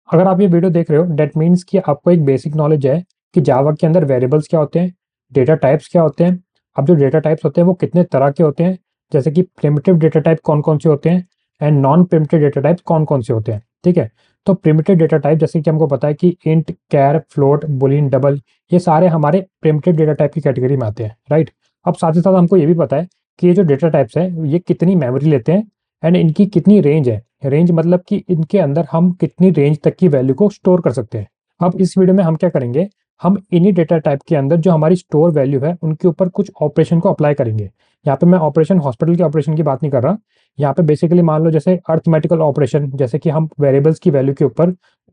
अगर आप ये वीडियो देख रहे हो दैट मीन्स कि आपको एक बेसिक नॉलेज है कि जावा के अंदर वेरिएबल्स क्या होते हैं, डेटा टाइप्स क्या होते हैं। अब जो डेटा टाइप्स होते हैं वो कितने तरह के होते हैं, जैसे कि प्रिमिटिव डेटा टाइप कौन कौन से होते हैं and non primitive data type कौन कौन से होते हैं। ठीक है, तो प्रिमिटिव डेटा टाइप जैसे कि हमको पता है कि इंट, कैर, फ्लोट, बुलियन, डबल, ये सारे हमारे प्रिमिटिव डेटा टाइप की कैटेगरी में आते हैं, राइट। अब साथ ही साथ हमको ये भी पता है कि ये जो डेटा टाइप्स हैं ये कितनी मेमोरी लेते हैं एंड इनकी कितनी रेंज है। रेंज मतलब कि इनके अंदर हम कितनी रेंज तक की वैल्यू को स्टोर कर सकते हैं। अब इस वीडियो में हम क्या करेंगे, हम इन्हीं डेटा टाइप के अंदर जो हमारी स्टोर वैल्यू है उनके ऊपर कुछ ऑपरेशन को अप्लाई करेंगे। यहाँ पे मैं ऑपरेशन हॉस्पिटल के ऑपरेशन की बात नहीं कर रहा। यहाँ पे बेसिकली मान लो जैसे अर्थमेटिकल ऑपरेशन, जैसे कि हम वेरिएबल्स की वैल्यू के ऊपर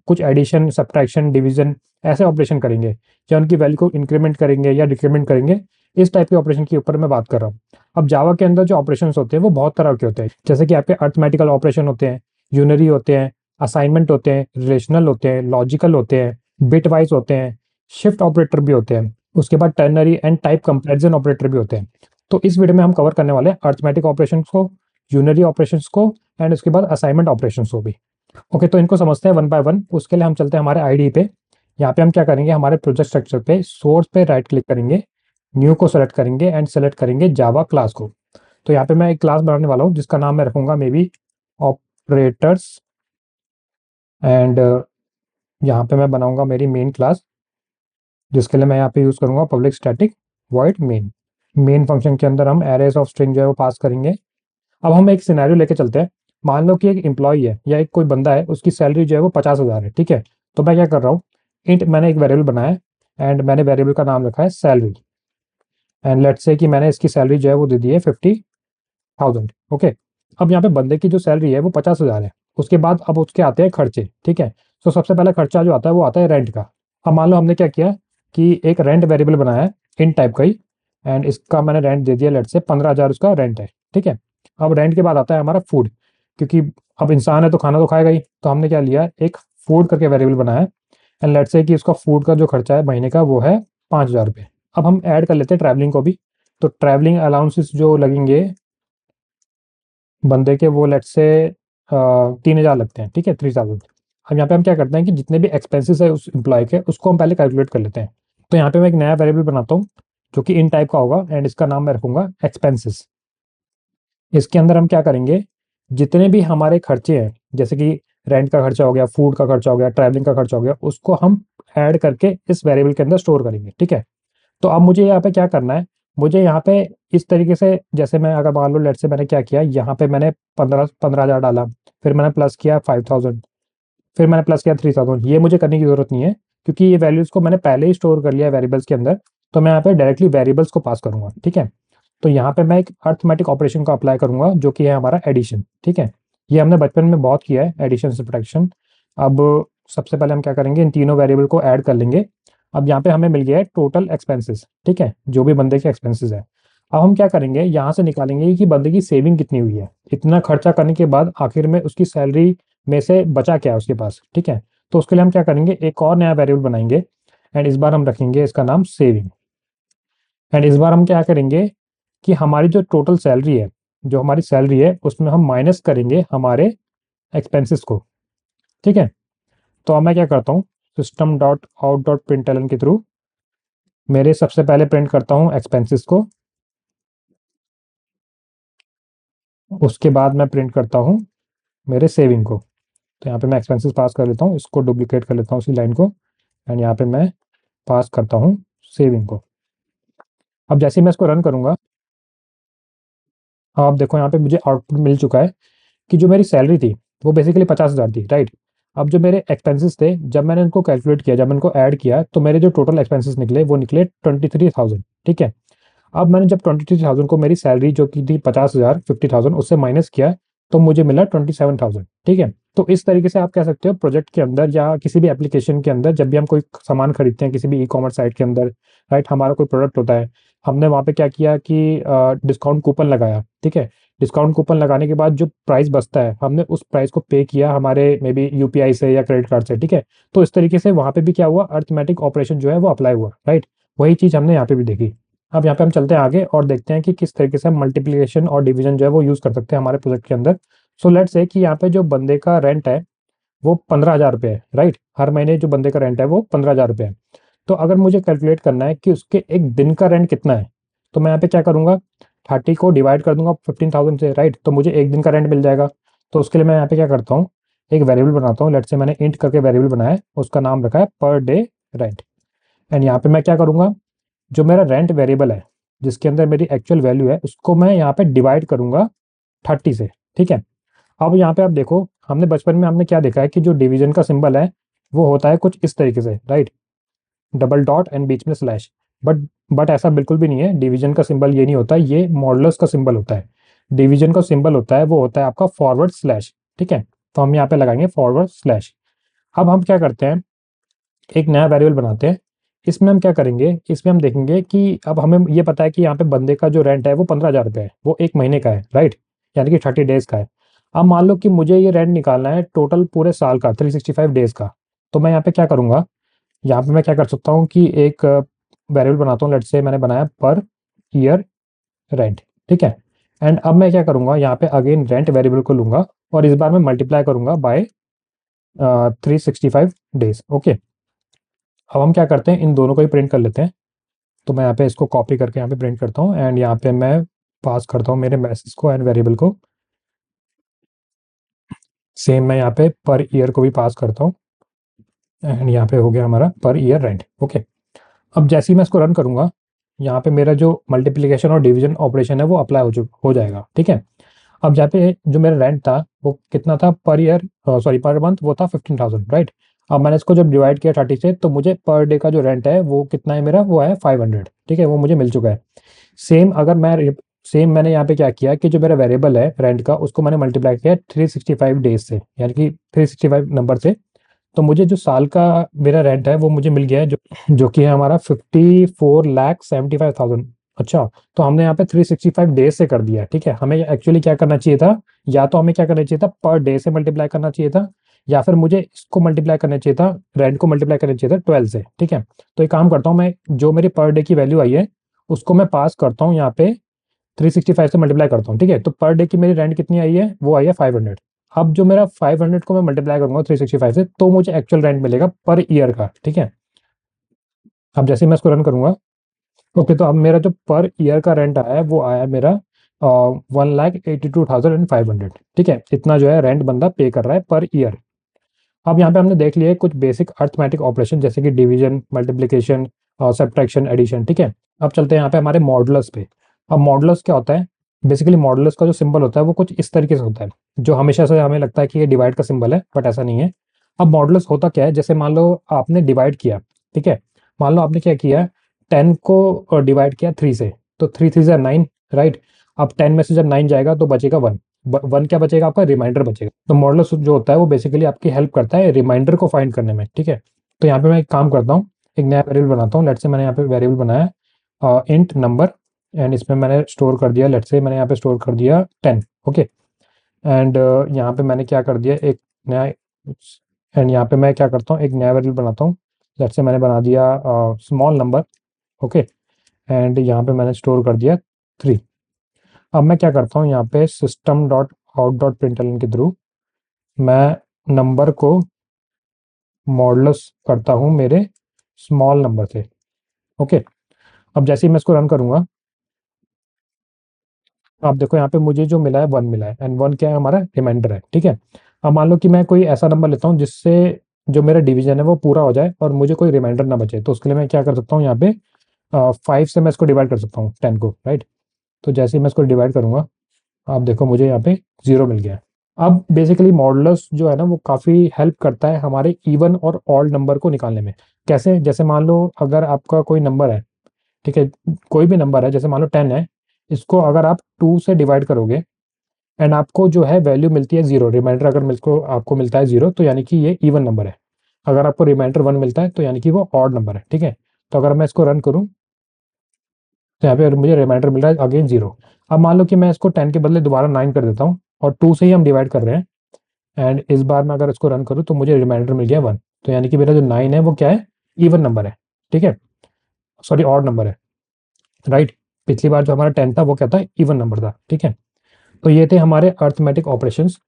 कुछ एडिशन, सब्ट्रैक्शन, डिवीजन ऐसे ऑपरेशन करेंगे, या उनकी वैल्यू को इंक्रीमेंट करेंगे या डिक्रीमेंट करेंगे। इस टाइप के ऑपरेशन के ऊपर मैं बात कर रहा हूँ। अब जावा के अंदर जो ऑपरेशन होते हैं वो बहुत तरह के होते हैं, जैसे कि आपके अर्थमेटिकल ऑपरेशन होते हैं, यूनरी होते हैं, असाइनमेंट होते हैं, रिलेशनल होते हैं, लॉजिकल होते हैं, बिट वाइज होते हैं, शिफ्ट ऑपरेटर भी होते हैं, उसके बाद ternary and type comparison operator भी होते हैं। तो इस वीडियो में हम कवर करने वाले हैं अर्थमेटिक ऑपरेशंस को, यूनरी ऑपरेशंस को एंड उसके बाद असाइनमेंट ऑपरेशंस को भी। ओके, तो इनको समझते हैं वन बाय वन। उसके लिए हम चलते हैं हमारे आईडी पे। यहाँ पे हम क्या करेंगे, हमारे प्रोजेक्ट स्ट्रक्चर पे सोर्स पे राइट क्लिक करेंगे, न्यू को सेलेक्ट करेंगे एंड सेलेक्ट करेंगे जावा क्लास को। तो यहाँ पे मैं एक क्लास बनाने वाला हूँ जिसका नाम मैं रखूंगा मे बी ऑपरेटर्स एंड यहाँ पे मैं बनाऊंगा मेरी मेन क्लास, जिसके लिए मैं यहाँ पे यूज़ करूंगा public static void main. Main function के अंदर हम एरेज ऑफ स्ट्रिंग जो है वो पास करेंगे। अब हम एक सिनेरियो लेके चलते हैं। मान लो कि एक एम्प्लॉय है या एक कोई बंदा है, उसकी सैलरी जो है वो 50,000 है। ठीक है, तो मैं क्या कर रहा हूँ, इंट मैंने एक वेरिएबल बनाया है एंड मैंने वेरिएबल का नाम रखा है सैलरी एंड लेट्स से कि मैंने इसकी सैलरी जो है वो दे दी है 50,000। ओके, अब यहाँ पे बंदे की जो सैलरी है वो 50,000 है। उसके बाद अब उसके आते हैं खर्चे। ठीक है, तो सबसे पहला खर्चा जो आता है वो आता है रेंट का। अब मान लो हमने क्या किया कि एक रेंट वेरिएबल बनाया है इन टाइप का ही, एंड इसका मैंने रेंट दे दिया, लेट से 15,000 उसका रेंट है। ठीक है, अब रेंट के बाद आता है हमारा फूड, क्योंकि अब इंसान है तो खाना तो खाएगा ही, तो हमने क्या लिया, एक फूड करके वेरिएबल बनाया है एंड लेट से कि उसका फूड का जो खर्चा है महीने का वो है 5,000 रुपये। अब हम ऐड कर लेते हैं ट्रैवलिंग को भी। तो ट्रैवलिंग अलाउंसेस जो लगेंगे बंदे के, वो लेट से 3,000 लगते हैं। ठीक है, 3,000। अब यहाँ पे हम क्या करते हैं कि जितने भी एक्सपेंसेस है उस एम्प्लॉय के, उसको हम पहले कैलकुलेट कर लेते हैं। तो यहाँ पे मैं एक नया वेरिएबल बनाता हूँ जो कि इन टाइप का होगा एंड इसका नाम मैं रखूंगा एक्सपेंसेस। इसके अंदर हम क्या करेंगे, जितने भी हमारे खर्चे हैं, जैसे कि रेंट का खर्चा हो गया, फूड का खर्चा हो गया, ट्रैवलिंग का खर्चा हो गया, उसको हम ऐड करके इस वेरिएबल के अंदर स्टोर करेंगे। ठीक है, तो अब मुझे यहाँ पे क्या करना है, मुझे यहाँ पे इस तरीके से, जैसे मैं अगर मान लो लेट से मैंने क्या किया, यहाँ पे मैंने 15,000 डाला, फिर मैंने प्लस किया 5,000, फिर मैंने प्लस किया 3,000। ये मुझे करने की जरूरत नहीं है क्योंकि ये वैल्यूज को मैंने पहले ही स्टोर कर लिया है वेरिएबल्स के अंदर। तो मैं यहाँ पे डायरेक्टली वेरिएबल्स को पास करूंगा। ठीक है, तो यहाँ पे मैं एक अर्थमेटिक ऑपरेशन को अप्लाई करूंगा जो कि है हमारा एडिशन। ठीक है, ये हमने बचपन में बहुत किया है, एडिशन सब्ट्रैक्शन। अब सबसे पहले हम क्या करेंगे, इन तीनों वेरिएबल को ऐड कर लेंगे। अब यहाँ पे हमें मिल गया है टोटल एक्सपेंसेस। ठीक है, जो भी बंदे के एक्सपेंसेस है। अब हम क्या करेंगे, यहाँ से निकालेंगे कि बंदे की सेविंग कितनी हुई है, इतना खर्चा करने के बाद आखिर में उसकी सैलरी में से बचा क्या है उसके पास। ठीक है, तो उसके लिए हम क्या करेंगे, एक और नया वेरिएबल बनाएंगे एंड इस बार हम रखेंगे इसका नाम सेविंग। एंड इस बार हम क्या करेंगे कि हमारी जो टोटल सैलरी है, जो हमारी सैलरी है उसमें हम माइनस करेंगे हमारे एक्सपेंसेस को। ठीक है, तो अब मैं क्या करता हूँ, system dot out dot println के थ्रू मेरे सबसे पहले प्रिंट करता हूँ एक्सपेंसेस को, उसके बाद मैं प्रिंट करता हूँ मेरे सेविंग को। तो यहाँ पे मैं एक्सपेंसेस पास कर लेता हूँ, इसको डुप्लीकेट कर लेता हूँ उसी लाइन को, एंड यहाँ पे मैं पास करता हूँ सेविंग को। अब जैसे ही मैं इसको रन करूँगा, आप देखो यहाँ पे मुझे आउटपुट मिल चुका है कि जो मेरी सैलरी थी वो बेसिकली 50,000 थी, राइट। अब जो मेरे एक्सपेंसेस थे, जब मैंने इनको कैलकुलेट किया, जब मैंने इनको ऐड किया, तो मेरे जो टोटल एक्सपेंसेस निकले वो निकले 23,000। ठीक है, अब मैंने जब 23,000 को मेरी सैलरी जो की थी 50,000, 50,000 उससे माइनस किया, तो मुझे मिला 27,000। ठीक है, तो इस तरीके से आप कह सकते हो प्रोजेक्ट के अंदर या किसी भी एप्लीकेशन के अंदर, जब भी हम कोई सामान खरीदते हैं किसी भी ई कॉमर्स साइट के अंदर, राइट, हमारा कोई प्रोडक्ट होता है, हमने वहाँ पे क्या किया कि डिस्काउंट कूपन लगाया। ठीक है, डिस्काउंट कूपन लगाने के बाद जो प्राइस बचता है, हमने उस प्राइस को पे किया हमारे मे बी यूपीआई से या क्रेडिट कार्ड से। ठीक है, तो इस तरीके से वहाँ पे भी क्या हुआ, अर्थमेटिक ऑपरेशन जो है वो अप्लाई हुआ, राइट। वही चीज़ हमने यहाँ पे भी देखी। अब यहाँ पे हम चलते हैं आगे और देखते हैं कि किस तरीके से हम मल्टीप्लिकेशन और डिवीजन जो है वो यूज़ कर सकते हैं हमारे प्रोजेक्ट के अंदर। सो लेट्स से कि यहाँ पे जो बंदे का रेंट है वो 15,000 रुपये है, राइट। हर महीने जो बंदे का रेंट है वो 15,000 रुपये है। तो अगर मुझे कैलकुलेट करना है कि उसके एक दिन का रेंट कितना है, तो मैं यहाँ पे क्या करूँगा, 30 को डिवाइड कर दूंगा 15,000 से, राइट। तो मुझे एक दिन का रेंट मिल जाएगा। तो उसके लिए मैं यहाँ पे क्या करता हूँ, एक वेरिएबल बनाता हूँ। लेट्स से मैंने इंट करके वेरिएबल बनाया है, उसका नाम रखा है पर डे रेंट। एंड यहाँ पे मैं क्या करूँगा, जो मेरा रेंट वेरिएबल है जिसके अंदर मेरी एक्चुअल वैल्यू है, उसको मैं यहाँ पे डिवाइड करूँगा 30 से, ठीक है। अब यहाँ पे आप देखो, हमने बचपन में हमने क्या देखा है कि जो डिवीजन का सिंबल है वो होता है कुछ इस तरीके से, राइट, डबल डॉट एंड बीच में स्लैश। बट ऐसा बिल्कुल भी नहीं है। डिवीजन का सिंबल ये नहीं होता, ये मॉडुलस का सिंबल होता है। डिवीजन का सिंबल होता है वो होता है आपका फॉरवर्ड स्लैश, ठीक है। तो हम यहाँ पे लगाएंगे फॉरवर्ड स्लैश। अब हम क्या करते हैं, एक नया वेरिएबल बनाते हैं। इसमें हम क्या करेंगे, इसमें हम देखेंगे कि अब हमें ये पता है कि यहाँ पे बंदे का जो रेंट है वो 15,000 रुपये है, वो एक महीने का है, राइट, यानी कि 30 डेज का है। अब मान लो कि मुझे ये रेंट निकालना है टोटल पूरे साल का, 365 डेज का। तो मैं यहाँ पे क्या करूँगा, यहाँ पे मैं क्या कर सकता हूँ कि एक वेरिएबल बनाता हूँ। लेट्स से मैंने बनाया पर ईयर रेंट, ठीक है। एंड अब मैं क्या करूँगा, यहाँ पे अगेन रेंट वेरिएबल को लूंगा और इस बार मैं मल्टीप्लाई करूंगा बाय 365 डेज, ओके। अब हम क्या करते हैं, इन दोनों को ही प्रिंट कर लेते हैं। तो मैं यहाँ पे इसको कॉपी करके यहाँ पे प्रिंट करता हूँ एंड यहाँ पे मैं पास करता हूँ मेरे मैसेज को एंड वेरिएबल को। सेम मैं यहाँ पे पर ईयर को भी पास करता हूँ एंड यहाँ पे हो गया हमारा पर ईयर रेंट, ओके। अब जैसे ही मैं इसको रन करूँगा, यहाँ पे मेरा जो मल्टीप्लिकेशन और डिवीजन ऑपरेशन है वो अप्लाई हो जाएगा, ठीक है। अब जहाँ पे जो मेरा रेंट था वो कितना था per year, sorry per month, वो था 15,000, राइट। अब मैंने इसको जब डिवाइड किया 30 से, तो मुझे पर डे का जो रेंट है वो कितना है मेरा, वो है 500, ठीक है, वो मुझे मिल चुका है। सेम अगर मैं सेम मैंने यहाँ पे क्या किया कि जो मेरा वेरिएबल है रेंट का, उसको मैंने मल्टीप्लाई किया 365 डेज से, यानी कि 365 नंबर से। तो मुझे जो साल का मेरा रेंट है वो मुझे मिल गया है, जो कि है हमारा 54,75,000। अच्छा, तो हमने यहाँ पे 365 डेज से कर दिया है, ठीक है। हमें एक्चुअली क्या करना चाहिए था, या तो हमें क्या करना चाहिए था, पर डे से मल्टीप्लाई करना चाहिए था, या फिर मुझे इसको मल्टीप्लाई करना चाहिए था, रेंट को मल्टीप्लाई करना चाहिए था 12 से, ठीक है। तो एक काम करता हूँ मैं, जो मेरी पर डे की वैल्यू आई है उसको मैं पास करता हूँ यहाँ पे 365 से मल्टीप्लाई करता हूँ, ठीक है। तो पर डे की मेरी रेंट कितनी आई है, वो आई है 500। अब जो मेरा 500 को मैं मल्टीप्लाई करूंगा 365 से, तो मुझे एक्चुअल रेंट मिलेगा पर ईयर का, ठीक है। अब जैसे मैं इसको रन करूंगा, ओके, तो अब मेरा जो पर ईयर का रेंट आया है वो आया है मेरा 1,82,500, ठीक है। इतना जो है रेंट बंदा पे कर रहा है पर ईयर। अब यहाँ पे हमने देख लिया है कुछ बेसिक अर्थमेटिक ऑपरेशन, जैसे कि डिवीजन, मल्टीप्लिकेशन, सब्ट्रैक्शन, एडिशन, ठीक है। अब चलते हैं यहाँ पे हमारे मॉडुलस पे। अब मॉडुलस क्या होता है, बेसिकली मॉडुलस का जो सिंबल होता है वो कुछ इस तरीके से होता है, जो हमेशा से हमें लगता है कि ये डिवाइड का सिंबल है, बट ऐसा नहीं है। अब मॉडुलस होता क्या है, जैसे मान लो आपने डिवाइड किया, ठीक है। मान लो आपने क्या किया, 10 को डिवाइड किया 3 से, तो 3 3 9, राइट। अब 10 में से जब 9 जाएगा तो बचेगा 1। 1 क्या बचेगा आपका, रिमाइंडर बचेगा। तो मॉडुलस जो होता है वो बेसिकली आपकी हेल्प करता है रिमाइंडर को फाइंड करने में, ठीक है। तो यहाँ पे मैं एक काम करता हूँ, एक नया वेरिएबल बनाता हूँ। लेट्स से मैंने यहाँ पे वेरिएबल बनाया इंट नंबर, एंड इसमें मैंने स्टोर कर दिया, लेट्स से मैंने यहाँ पे स्टोर कर दिया 10, ओके। एंड यहाँ पे मैंने क्या कर दिया, एक नया, एंड यहाँ पे मैं क्या करता हूँ, एक नया वेरिएबल बनाता हूँ। लेट्स से मैंने बना दिया स्मॉल नंबर, ओके। एंड यहाँ पे मैंने स्टोर कर दिया 3। अब मैं क्या करता हूँ, यहाँ पे system dot out dot println के थ्रू मैं नंबर को मॉडुलस करता हूँ मेरे स्मॉल नंबर से, ओके। अब जैसे ही मैं इसको रन करूंगा, आप देखो यहाँ पे मुझे जो मिला है 1 मिला है, एंड 1 क्या है, हमारा रिमाइंडर है, ठीक है। अब मान लो कि मैं कोई ऐसा नंबर लेता हूँ जिससे जो मेरा डिवीजन है वो पूरा हो जाए और मुझे कोई रिमाइंडर ना बचे, तो उसके लिए मैं क्या कर सकता हूँ, यहाँ पे 5 से मैं इसको डिवाइड कर सकता हूँ 10 को, राइट। तो जैसे ही मैं इसको डिवाइड करूंगा, आप देखो मुझे यहाँ पे 0 मिल गया है। अब बेसिकली मॉडुलस जो है ना वो काफ़ी हेल्प करता है हमारे इवन और ऑड नंबर को निकालने में। कैसे, जैसे मान लो अगर आपका कोई नंबर है, ठीक है, कोई भी नंबर है, जैसे मान लो 10 है, इसको अगर आप 2 से डिवाइड करोगे एंड आपको जो है वैल्यू मिलती है 0, रिमाइंडर अगर मिलको आपको मिलता है 0, तो यानी कि ये इवन नंबर है। अगर आपको रिमाइंडर 1 मिलता है तो यानी कि वो ऑड नंबर है, ठीक है। तो अगर मैं इसको रन करूँ, तो यहाँ पे मुझे रिमाइंडर मिल रहा है अगेन 0। अब मान लो कि मैं इसको 10 के बदले दोबारा 9 कर देता हूँ और 2 से ही हम डिवाइड कर रहे हैं, एंड इस बार मैं अगर इसको रन करूँ तो मुझे रिमाइंडर मिल गया 1। तो यानी कि मेरा जो 9 है वो क्या है, इवन नंबर है, ठीक है, सॉरी ऑड नंबर है, राइट। पिछली बार जो हमारा 10 था वो क्या था, इवन नंबर था, ठीक है। तो ये थे हमारे अर्थमेटिक ऑपरेशंस।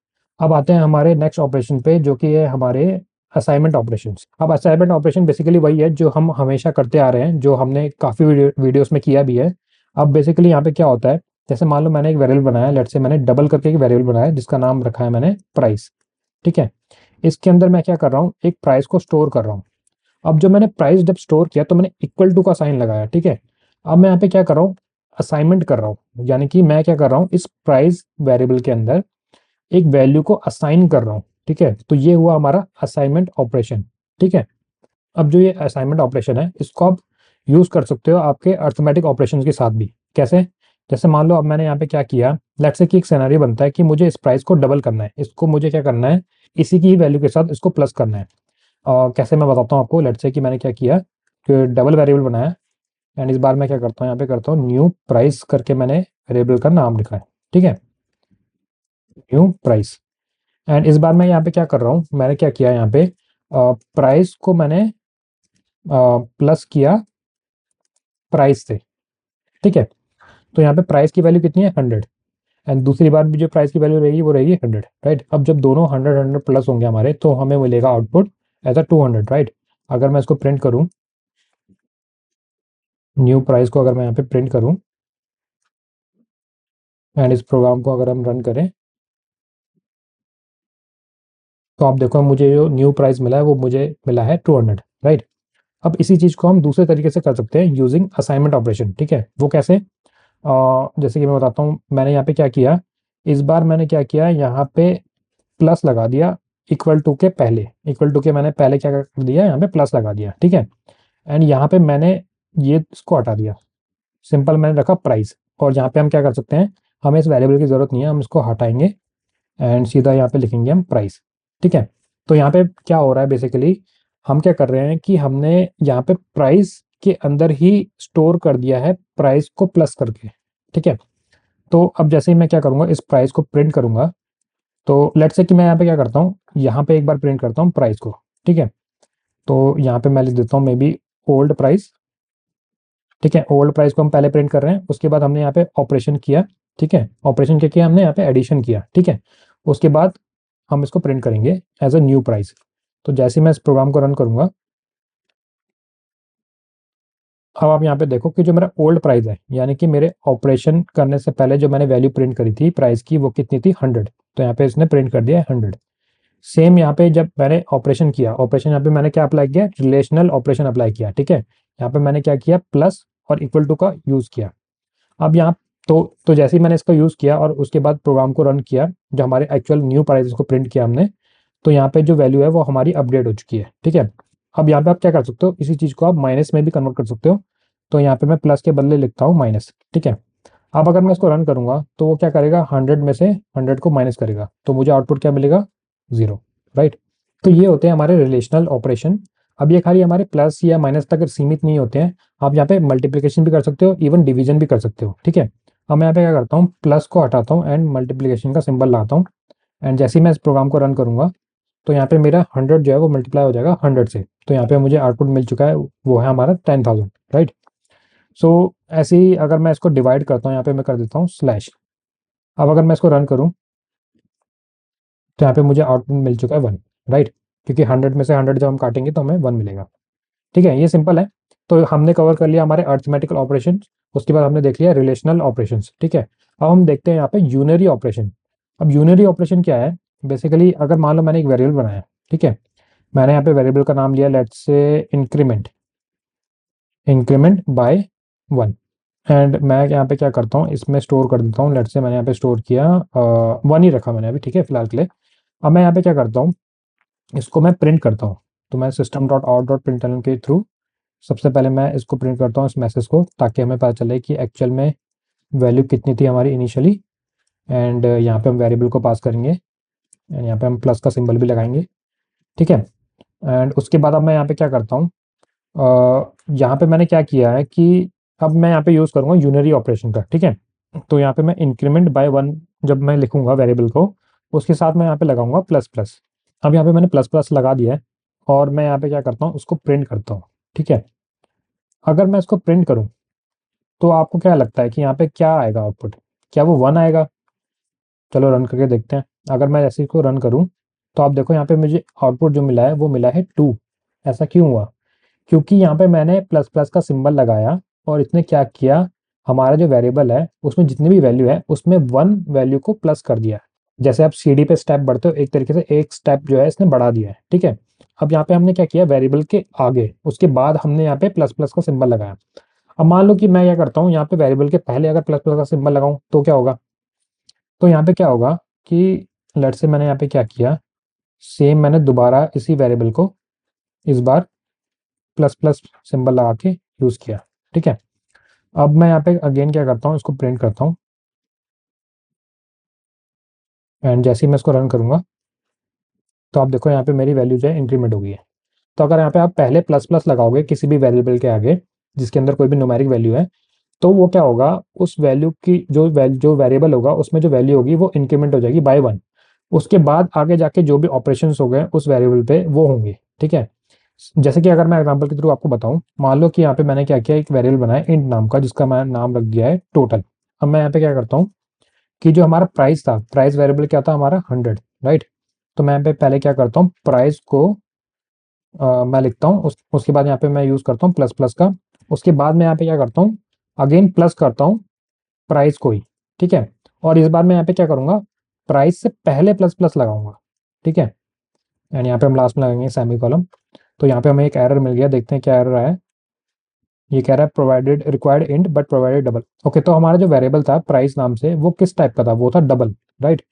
अब आते हैं हमारे नेक्स्ट ऑपरेशन पे, जो कि है हमारे असाइनमेंट ऑपरेशंस। अब असाइनमेंट ऑपरेशन बेसिकली वही है जो हम हमेशा करते आ रहे हैं, जो हमने काफ़ी वीडियोस में किया भी है। अब बेसिकली यहाँ पे क्या होता है, जैसे मान लो मैंने एक वेरिएबल बनाया, लेट्स से मैंने डबल करके एक वेरिएबल बनाया जिसका नाम रखा है मैंने प्राइस। ठीक है, इसके अंदर मैं क्या कर रहा हूँ, एक प्राइस को स्टोर कर रहा हूँ। अब जो मैंने प्राइस जब स्टोर किया तो मैंने इक्वल टू का साइन लगाया। ठीक है, अब मैं यहाँ पे क्या कर रहा हूँ, असाइनमेंट कर रहा हूँ, यानी कि मैं क्या कर रहा हूँ, इस प्राइस वेरिएबल के अंदर एक वैल्यू को असाइन कर रहा हूँ। ठीक है, तो ये हुआ हमारा असाइनमेंट ऑपरेशन। ठीक है, अब जो ये असाइनमेंट ऑपरेशन है इसको आप यूज कर सकते हो आपके अर्थमेटिक ऑपरेशन के साथ भी। कैसे, जैसे मान लो अब मैंने यहाँ पे क्या किया, लेट्स से कि एक सिनेरियो बनता है कि मुझे इस प्राइस को डबल करना है, इसको मुझे क्या करना है, इसी की वैल्यू के साथ इसको प्लस करना है। और कैसे मैं बताता हूँ आपको, लेट्स से कि मैंने क्या किया कि डबल वेरिएबल बनाया, एंड इस बार मैं क्या करता हूँ, यहाँ पे करता हूँ न्यू प्राइस करके मैंने वेरिएबल का नाम लिखा है। ठीक है, न्यू प्राइस। एंड इस बार मैं यहाँ पे क्या कर रहा हूँ, मैंने क्या किया यहाँ पे, प्राइस को मैंने प्लस किया प्राइस से। ठीक है, तो यहाँ पे प्राइस की वैल्यू कितनी है, 100। एंड दूसरी बार भी जो प्राइस की वैल्यू रहेगी वो रहेगी 100। राइट, अब जब दोनों 100 प्लस होंगे हमारे, तो हमें मिलेगा आउटपुट एज अ 200। राइट, अगर मैं इसको प्रिंट करूँ, न्यू प्राइस को अगर मैं यहाँ पे प्रिंट करूँ एंड इस प्रोग्राम को अगर हम रन करें, तो आप देखो मुझे जो न्यू प्राइस मिला है वो मुझे मिला है 200। राइट, अब इसी चीज़ को हम दूसरे तरीके से कर सकते हैं यूजिंग असाइनमेंट ऑपरेशन। ठीक है, वो कैसे, जैसे कि मैं बताता हूँ, मैंने यहाँ पे क्या किया, इस बार मैंने क्या किया, यहाँ पे प्लस लगा दिया इक्वल टू के पहले, इक्वल टू के मैंने पहले क्या कर दिया, यहाँ पे प्लस लगा दिया। ठीक है, एंड यहाँ पे मैंने ये इसको हटा दिया, सिंपल मैंने रखा प्राइस। और यहाँ पे हम क्या कर सकते हैं, हमें इस वेरिएबल की जरूरत नहीं है, हम इसको हटाएंगे एंड सीधा यहाँ पे लिखेंगे हम प्राइस। ठीक है, तो यहाँ पे क्या हो रहा है, बेसिकली हम क्या कर रहे हैं कि हमने यहाँ पे प्राइस के अंदर ही स्टोर कर दिया है प्राइस को प्लस करके। ठीक है, तो अब जैसे ही मैं क्या करूँगा, इस प्राइस को प्रिंट करूँगा, तो लेट्स से कि मैं यहाँ पे क्या करता हूँ, यहाँ पे एक बार प्रिंट करता हूँ प्राइस को। ठीक है, तो यहाँ पे मैं लिख देता हूँ मे बी ओल्ड प्राइस। ठीक है, ओल्ड प्राइस को हम पहले प्रिंट कर रहे हैं, उसके बाद हमने यहाँ पे ऑपरेशन किया। ठीक है, ऑपरेशन क्या किया हमने, यहाँ पे एडिशन किया। ठीक है, उसके बाद हम इसको प्रिंट करेंगे एज अ न्यू प्राइस। तो जैसे ही मैं इस प्रोग्राम को रन करूंगा, अब आप यहाँ पे देखो कि जो मेरा ओल्ड प्राइस है, यानी कि मेरे ऑपरेशन करने से पहले जो मैंने वैल्यू प्रिंट करी थी प्राइस की, वो कितनी थी, 100। तो यहाँ पे इसने प्रिंट कर दिया है 100। सेम यहाँ पे जब मैंने ऑपरेशन किया, ऑपरेशन यहाँ पे मैंने क्या अप्लाई किया, रिलेशनल ऑपरेशन अप्लाई किया। ठीक है, यहाँ पे मैंने क्या किया, प्लस और इक्वल टू का यूज किया। अब यहाँ तो जैसे ही मैंने इसका यूज किया और उसके बाद प्रोग्राम को रन किया, जो हमारे एक्चुअल न्यू प्राइस को प्रिंट किया हमने, तो यहाँ पे जो वैल्यू है वो हमारी अपडेट हो चुकी है। ठीक है, अब यहाँ पे आप क्या कर सकते हो, इसी चीज को आप माइनस में भी कन्वर्ट कर सकते हो। तो यहाँ पे मैं प्लस के बदले लिखता हूँ माइनस। ठीक है, अब अगर मैं इसको रन करूंगा तो वो क्या करेगा, 100 में से 100 को माइनस करेगा, तो मुझे आउटपुट क्या मिलेगा, 0। राइट, तो ये होते हैं हमारे रिलेशनल ऑपरेशन। अब ये खाली हमारे प्लस या माइनस तक सीमित नहीं होते हैं, आप यहाँ पे मल्टीप्लिकेशन भी कर सकते हो, इवन डिवीजन भी कर सकते हो। ठीक है, अब मैं यहाँ पे क्या करता हूँ, प्लस को हटाता हूँ एंड मल्टीप्लिकेशन का सिंबल लाता हूँ। एंड जैसे ही मैं इस प्रोग्राम को रन करूंगा, तो यहाँ पे मेरा 100 जो है वो मल्टीप्लाई हो जाएगा 100 से। तो यहाँ पे मुझे आउटपुट मिल चुका है, वो है हमारा 10,000। राइट, सो ऐसे ही अगर मैं इसको डिवाइड करता हूँ, यहाँ पे मैं कर देता हूँ स्लैश। अब अगर मैं इसको रन करूँ, तो यहाँ पे मुझे आउटपुट मिल चुका है 1। राइट, क्योंकि 100 में से 100 जब हम काटेंगे तो हमें 1 मिलेगा। ठीक है, ये सिंपल है। तो हमने कवर कर लिया हमारे अर्थमेटिकल ऑपरेशन, उसके बाद हमने देख लिया रिलेशनल ऑपरेशन। ठीक है, अब हम देखते हैं यहाँ पे यूनरी ऑपरेशन। अब यूनरी ऑपरेशन क्या है, बेसिकली अगर मान लो मैंने एक वेरिएबल बनाया। ठीक है, मैंने यहाँ पे वेरिएबल का नाम लिया let's say increment, increment bye 1। And मैं यहाँ पे क्या करता हूँ, इसमें स्टोर कर देता हूँ, लेट्स से मैंने यहाँ पे स्टोर किया 1 ही रखा मैंने अभी। ठीक है, फिलहाल के लिए। अब मैं यहाँ पे क्या करता हूँ, इसको मैं प्रिंट करता हूँ। तो मैं system dot out dot println के थ्रू सबसे पहले मैं इसको प्रिंट करता हूँ, इस मैसेज को, ताकि हमें पता चले कि एक्चुअल में वैल्यू कितनी थी हमारी इनिशियली। एंड यहाँ पे हम वेरिएबल को पास करेंगे एंड यहाँ पे हम प्लस का सिंबल भी लगाएंगे। ठीक है, एंड उसके बाद अब मैं यहाँ पे क्या करता हूँ, यहाँ पे मैंने क्या किया है कि अब मैं यहाँ पे यूज़ करूँगा यूनरी ऑपरेशन का। ठीक है, तो यहाँ पे मैं इंक्रीमेंट बाय 1 जब मैं लिखूंगा वेरिएबल को, उसके साथ मैं यहाँ पे लगाऊंगा प्लस प्लस। अब यहाँ पे मैंने प्लस प्लस लगा दिया है और मैं यहाँ पे क्या करता हूँ, उसको प्रिंट करता हूँ। ठीक है, अगर मैं इसको प्रिंट करूँ, तो आपको क्या लगता है कि यहाँ पे क्या आएगा आउटपुट, क्या वो 1 आएगा? चलो रन करके देखते हैं। अगर मैं ऐसे इसको रन करूँ तो आप देखो यहाँ पे मुझे आउटपुट जो मिला है वो मिला है 2। ऐसा क्यों हुआ? क्योंकि यहाँ पे मैंने प्लस प्लस का सिंबल लगाया और इसने क्या किया, हमारा जो वेरिएबल है उसमें जितनी भी वैल्यू है उसमें 1 वैल्यू को प्लस कर दिया। जैसे आप सीढ़ी पे स्टेप बढ़ते हो एक तरीके से एक स्टेप जो है इसने बढ़ा दिया है, ठीक है। अब यहाँ पे हमने क्या किया, वेरिएबल के आगे उसके बाद हमने यहाँ पे प्लस प्लस का सिंबल लगाया। अब मान लो कि मैं क्या करता हूँ, यहाँ पे वेरिएबल के पहले अगर प्लस प्लस का सिंबल लगाऊं तो क्या होगा? तो यहाँ पे क्या होगा कि लेट से मैंने यहाँ पे क्या किया, सेम मैंने दोबारा इसी वेरिएबल को इस बार प्लस प्लस सिंबल लगा के यूज किया, ठीक है। अब मैं यहाँ पे अगेन क्या करता हूँ, इसको प्रिंट करता हूँ एंड जैसे ही मैं इसको रन करूंगा तो आप देखो यहाँ पे मेरी वैल्यू जो है इंक्रीमेंट हो गई है। तो अगर यहाँ पे आप पहले प्लस प्लस लगाओगे किसी भी वेरिएबल के आगे जिसके अंदर कोई भी न्यूमेरिक वैल्यू है, तो वो क्या होगा, उस वैल्यू की जो वेरिएबल होगा उसमें जो वैल्यू होगी वो इंक्रीमेंट हो जाएगी बाय 1। उसके बाद आगे जाके जो भी ऑपरेशंस हो गए उस वेरिएबल पे वो होंगे, ठीक है। जैसे कि अगर मैं एग्जांपल के थ्रू आपको बताऊं, मान लो कि यहाँ पे मैंने क्या किया, एक वेरिएबल बनाया इंट नाम का जिसका मैं नाम रख दिया है टोटल। अब मैं यहाँ पे क्या करता हूँ कि जो हमारा प्राइस था, प्राइस वेरिएबल क्या था हमारा 100, राइट। तो मैं यहाँ पे पहले क्या करता हूँ, प्राइस को मैं लिखता हूँ उसके बाद यहाँ पे मैं यूज करता हूँ प्लस प्लस का। उसके बाद मैं यहाँ पे क्या करता हूँ, अगेन प्लस करता हूँ प्राइस को ही, ठीक है। और इस बार मैं यहाँ पे क्या करूंगा, प्राइस से पहले प्लस प्लस लगाऊंगा, ठीक है। एंड यहाँ पे हम लास्ट में लगाएंगे सेमी कॉलम। तो यहाँ पे हमें एक एरर मिल गया, देखते हैं क्या एरर आया। ये कह रहा है provided required int but provided double. Okay, तो हमारा जो वेरिएबल था प्राइस नाम से वो किस टाइप का था, वो था डबल, राइट।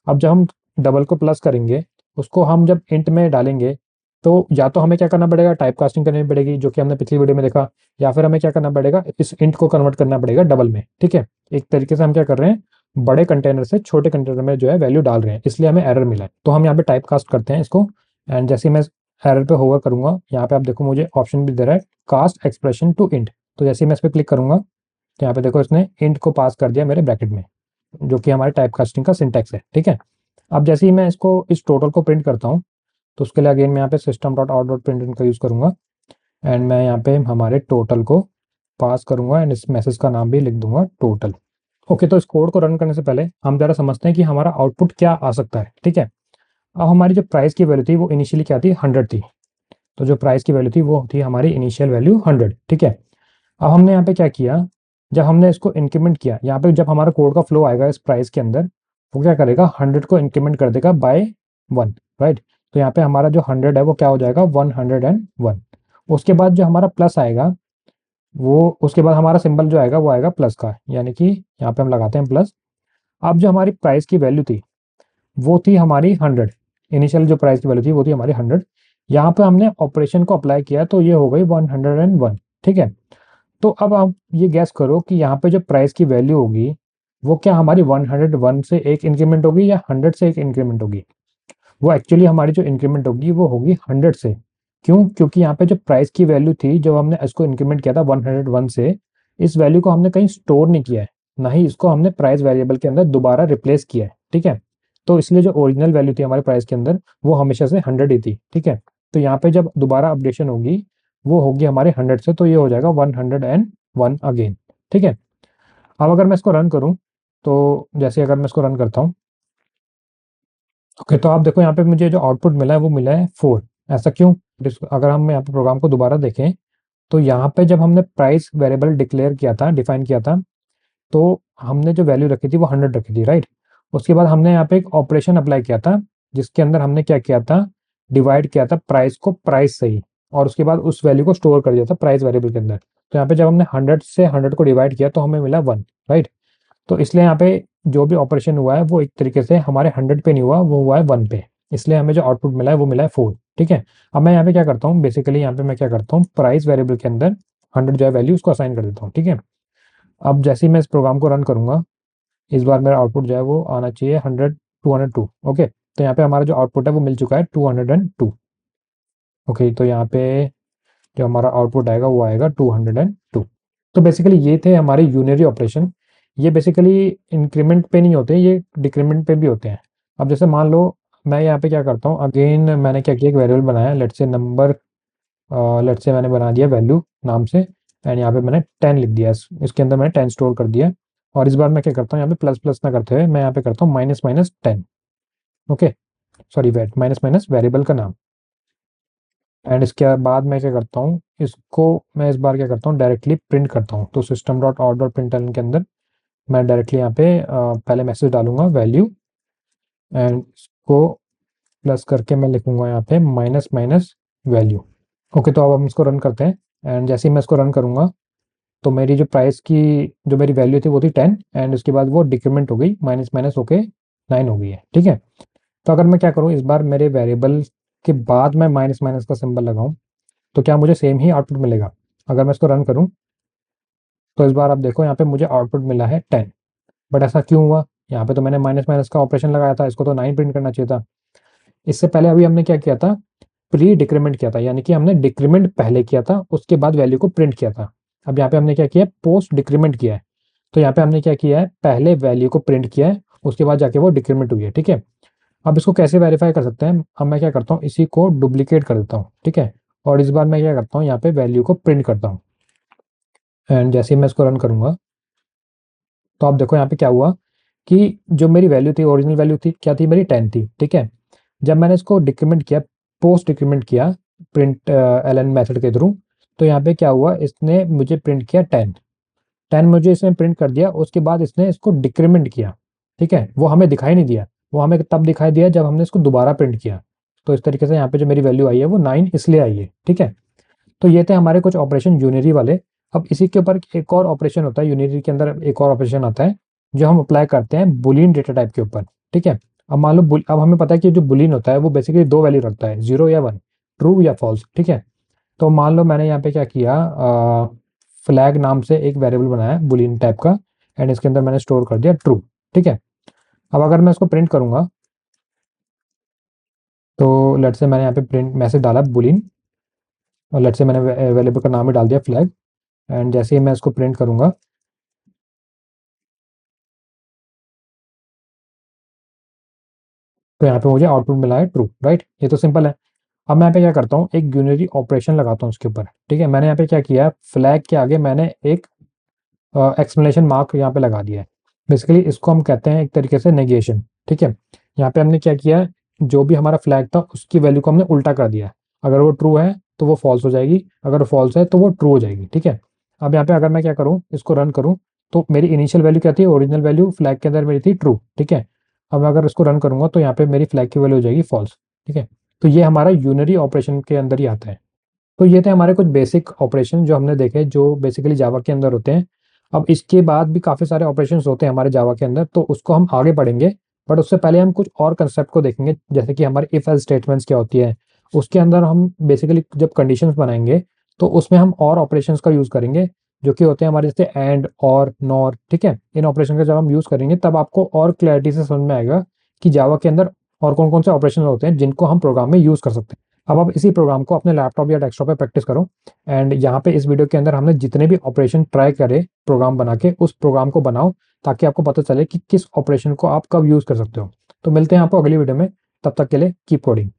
अब जब हम डबल को प्लस करेंगे उसको हम जब इंट में डालेंगे तो या तो हमें क्या करना पड़ेगा, टाइप कास्टिंग करनी पड़ेगी जो कि हमने पिछली वीडियो में देखा, या फिर हमें क्या करना पड़ेगा, इस इंट को कन्वर्ट करना पड़ेगा डबल में, ठीक है। एक तरीके से हम क्या कर रहे हैं, बड़े कंटेनर से छोटे कंटेनर में जो है वैल्यू डाल रहे हैं, इसलिए हमें एरर मिला है। तो हम यहाँ पे टाइप कास्ट करते हैं इसको एंड जैसे ही मैं एरर पे होवर करूंगा यहाँ पे आप देखो मुझे ऑप्शन भी दे रहा है कास्ट एक्सप्रेशन टू इंट। तो जैसे ही मैं इस पर क्लिक करूंगा तो यहाँ पे देखो इसने इंट को पास कर दिया मेरे ब्रैकेट में, जो कि हमारे टाइप कास्टिंग का सिंटैक्स है, ठीक है। अब जैसे ही मैं इसको इस टोटल को प्रिंट करता हूँ तो उसके लिए अगेन मैं यहाँ पे system dot out dot print का यूज़ करूंगा एंड मैं यहाँ पे हमारे टोटल को पास करूंगा एंड इस मैसेज का नाम भी लिख दूंगा टोटल। ओके, तो इस कोड को रन करने से पहले हम जरा समझते हैं कि हमारा आउटपुट क्या आ सकता है, ठीक है। अब हमारी जो प्राइस की वैल्यू थी वो इनिशियली क्या थी, 100 थी। तो जो प्राइस की वैल्यू थी वो थी हमारी इनिशियल वैल्यू 100, ठीक है। अब हमने यहाँ पे क्या किया, जब हमने इसको इंक्रीमेंट किया, यहाँ पे जब हमारा कोड का फ्लो आएगा इस प्राइस के अंदर, वो क्या करेगा, 100 को इंक्रीमेंट कर देगा बाय 1, राइट। तो यहाँ पे हमारा जो 100 है वो क्या हो जाएगा, 101। उसके बाद जो हमारा प्लस आएगा वो, उसके बाद हमारा सिंबल जो आएगा वो आएगा प्लस का, यानी कि यहाँ पे हम लगाते हैं प्लस। अब जो हमारी प्राइस की वैल्यू थी वो थी हमारी 100, इनिशियल जो प्राइस की वैल्यू थी वो थी हमारी 100। यहाँ पे हमने ऑपरेशन को अप्लाई किया तो ये हो गई 101, ठीक है। तो अब आप ये गैस करो कि यहाँ पे जो प्राइस की वैल्यू होगी वो क्या हमारी 101 से एक इंक्रीमेंट होगी या 100 से एक इंक्रीमेंट होगी? वो एक्चुअली हमारी जो इंक्रीमेंट होगी वो होगी 100 से। क्यों? क्योंकि यहाँ पे जो प्राइस की वैल्यू थी जब हमने इसको इंक्रीमेंट किया था 101 से, इस वैल्यू को हमने कहीं स्टोर नहीं किया है, ना ही इसको हमने प्राइस वेरिएबल के अंदर दोबारा रिप्लेस किया है, ठीक है। तो इसलिए जो ओरिजिनल वैल्यू थी हमारे प्राइस के अंदर वो हमेशा से 100 ही थी, ठीक है। तो यहाँ पे जब दोबारा अपडेशन होगी वो होगी हमारे 100 से, तो ये हो जाएगा 101 अगेन, ठीक है। अब अगर मैं इसको रन करूँ तो जैसे अगर मैं इसको रन करता हूँ, ओके, तो आप देखो यहाँ पे मुझे जो आउटपुट मिला है वो मिला है 4। ऐसा क्यों? अगर हम यहाँ पे प्रोग्राम को दोबारा देखें तो यहाँ पे जब हमने प्राइस वेरिएबल डिक्लेयर किया था, डिफाइन किया था, तो हमने जो वैल्यू रखी थी वो 100 रखी थी, राइट। उसके बाद हमने यहाँ पे एक ऑपरेशन अप्लाई किया था जिसके अंदर हमने क्या किया था, डिवाइड किया था प्राइस को प्राइस से ही, और उसके बाद उस वैल्यू को स्टोर कर दिया था प्राइस वेरिएबल के अंदर। तो यहाँ पे जब हमने 100 से 100 को डिवाइड किया तो हमें मिला 1, राइट। तो इसलिए यहाँ पे जो भी ऑपरेशन हुआ है वो एक तरीके से हमारे 100 पे नहीं हुआ, वो हुआ है 1 पे, इसलिए हमें जो आउटपुट मिला है वो मिला है 4, ठीक है। अब मैं यहाँ पे क्या करता हूँ, बेसिकली यहाँ पे मैं क्या करता हूँ, प्राइस वेरिएबल के अंदर 100 जो है वैल्यू उसको असाइन कर देता हूँ, ठीक है। अब जैसे ही मैं इस प्रोग्राम को रन करूंगा इस बार मेरा आउटपुट जो है वो आना चाहिए 202। ओके, तो यहाँ पे हमारा जो आउटपुट है वो मिल चुका है 202। ओके, तो यहाँ पे जो हमारा आउटपुट आएगा वो आएगा 202। तो बेसिकली ये थे हमारे यूनियरी ऑपरेशन। ये बेसिकली इंक्रीमेंट पे नहीं होते, ये डिक्रीमेंट पे भी होते हैं। अब जैसे मान लो मैं यहाँ पे क्या करता हूँ, अगेन मैंने क्या किया, एक वेरिएबल बनाया, लेट से नंबर, लेट से मैंने बना दिया वैल्यू नाम से, एंड यहाँ पे मैंने 10 लिख दिया, इसके अंदर मैंने 10 स्टोर कर दिया। और इस बार मैं क्या करता हूँ, यहाँ पे प्लस प्लस ना करते हुए मैं यहाँ पे करता हूँ minus minus 10। Okay, sorry wait, minus minus variable का नाम। एंड इसके बाद मैं क्या करता हूँ, इसको मैं इस बार क्या करता हूँ, डायरेक्टली प्रिंट करता हूँ। तो system dot out dot print के अंदर मैं डायरेक्टली यहाँ पे पहले मैसेज डालूंगा वैल्यू, एंड इसको प्लस करके मैं लिखूंगा यहाँ पे माइनस माइनस वैल्यू। ओके, तो अब हम इसको रन करते हैं। एंड जैसे ही मैं इसको रन करूंगा तो मेरी जो प्राइस की जो मेरी वैल्यू थी वो थी 10, एंड उसके बाद वो डिक्रीमेंट हो गई, माइनस माइनस होके 9 हो गई है। ठीक है, तो अगर मैं क्या करूँ, इस बार मेरे वेरिएबल के बाद मैं माइनस माइनस का सिंबल लगाऊं तो क्या मुझे सेम ही आउटपुट मिलेगा? अगर मैं इसको रन करूं तो इस बार आप देखो यहाँ पे मुझे आउटपुट मिला है 10। बट ऐसा क्यों हुआ? यहाँ पे तो मैंने माइनस माइनस का ऑपरेशन लगाया था, इसको तो 9 प्रिंट करना चाहिए था। इससे पहले अभी हमने क्या किया था, प्री डिक्रीमेंट किया था, यानी कि हमने डिक्रीमेंट पहले किया था, उसके बाद वैल्यू को प्रिंट किया था। अब यहाँ पे हमने क्या किया है, पोस्ट डिक्रीमेंट किया है। तो यहाँ पे हमने क्या किया है, पहले वैल्यू को प्रिंट किया है, उसके बाद जाके वो डिक्रीमेंट हुई है। ठीक है, अब इसको कैसे वेरीफाई कर सकते हैं? अब मैं क्या करता हूँ, इसी को डुप्लीकेट कर देता हूँ। ठीक है, और इस बार मैं क्या करता हूँ, यहाँ पे वैल्यू को प्रिंट करता हूँ। एंड जैसे ही मैं इसको रन करूंगा तो आप देखो यहाँ पे क्या हुआ कि जो मेरी वैल्यू थी, ओरिजिनल वैल्यू थी क्या थी, मेरी 10 थी। ठीक है, जब मैंने इसको डिक्रीमेंट किया, पोस्ट डिक्रीमेंट किया प्रिंट एल एन मेथड के थ्रू, तो यहाँ पे क्या हुआ, इसने मुझे प्रिंट किया 10। 10 मुझे इसने प्रिंट कर दिया, उसके बाद इसने इसको डिक्रीमेंट किया। ठीक है, वो हमें दिखाई नहीं दिया, वो हमें तब दिखाई दिया जब हमने इसको दोबारा प्रिंट किया। तो इस तरीके से यहाँ पे जो मेरी वैल्यू आई है वो 9 इसलिए आई है। ठीक है, तो ये थे हमारे कुछ ऑपरेशन यूनिरी वाले। अब इसी के ऊपर एक और ऑपरेशन होता है, यूनिरी के अंदर एक और ऑपरेशन आता है जो हम अप्लाई करते हैं बुलियन डेटा टाइप के ऊपर। ठीक है, अब मान लो अब हमें पता है कि जो बुलियन होता है वो बेसिकली दो वैल्यू रखता है, 0 या 1, ट्रू या फॉल्स। ठीक है, तो मान लो मैंने यहाँ पे क्या किया, फ्लैग नाम से एक वेरिएबल बनाया बुलियन टाइप का, एंड इसके अंदर मैंने स्टोर कर दिया ट्रू। ठीक है, अब अगर मैं इसको प्रिंट करूंगा तो लेट से मैंने यहाँ पे प्रिंट मैसेज डाला बुलियन, और लेट से मैंने वेरिएबल का नाम ही डाल दिया फ्लैग। एंड जैसे ही मैं इसको प्रिंट करूंगा तो यहाँ पे मुझे आउटपुट मिला है ट्रू। राइट, ये तो सिंपल है। अब मैं यहाँ पे क्या करता हूँ, एक यूनिरी ऑपरेशन लगाता हूँ उसके ऊपर। ठीक है, मैंने यहाँ पे क्या किया, फ्लैग के आगे मैंने एक एक्सप्लेनेशन मार्क यहाँ पे लगा दिया है। बेसिकली इसको हम कहते हैं एक तरीके से नेगेशन। ठीक है, यहाँ पे हमने क्या किया है, जो भी हमारा फ्लैग था उसकी वैल्यू को हमने उल्टा कर दिया है। अगर वो ट्रू है तो वो फॉल्स हो जाएगी, अगर फॉल्स है तो वो ट्रू हो जाएगी। ठीक है, अब यहाँ पे अगर मैं क्या करूँ, इसको रन करूँ, तो मेरी इनिशियल वैल्यू क्या थी, ओरिजिनल वैल्यू फ्लैग के अंदर मेरी थी ट्रू। ठीक है, अब अगर इसको रन करूंगा तो यहाँ पे मेरी फ्लैग की वैल्यू हो जाएगी फॉल्स। ठीक है, तो ये हमारा यूनरी ऑपरेशन के अंदर ही आता है। तो ये थे हमारे कुछ बेसिक ऑपरेशन जो हमने देखे, जो बेसिकली जावा के अंदर होते हैं। अब इसके बाद भी काफ़ी सारे ऑपरेशंस होते हैं हमारे जावा के अंदर, तो उसको हम आगे पढ़ेंगे। बट उससे पहले हम कुछ और कंसेप्ट को देखेंगे, जैसे कि हमारे इफ एल्स स्टेटमेंट्स क्या होती है। उसके अंदर हम बेसिकली जब कंडीशंस बनाएंगे तो उसमें हम और ऑपरेशंस का यूज़ करेंगे, जो कि होते हैं हमारे जैसे एंड और नॉर। ठीक है, इन ऑपरेशन का जब हम यूज़ करेंगे तब आपको और क्लैरिटी से समझ में आएगा कि जावा के अंदर और कौन कौन से ऑपरेशन होते हैं जिनको हम प्रोग्राम में यूज़ कर सकते हैं। अब आप इसी प्रोग्राम को अपने लैपटॉप या डेस्कटॉप पे प्रैक्टिस करो। एंड यहाँ पे इस वीडियो के अंदर हमने जितने भी ऑपरेशन ट्राई करे प्रोग्राम बना के, उस प्रोग्राम को बनाओ ताकि आपको पता चले कि किस ऑपरेशन को आप कब यूज़ कर सकते हो। तो मिलते हैं आपको अगली वीडियो में, तब तक के लिए कीप कोडिंग।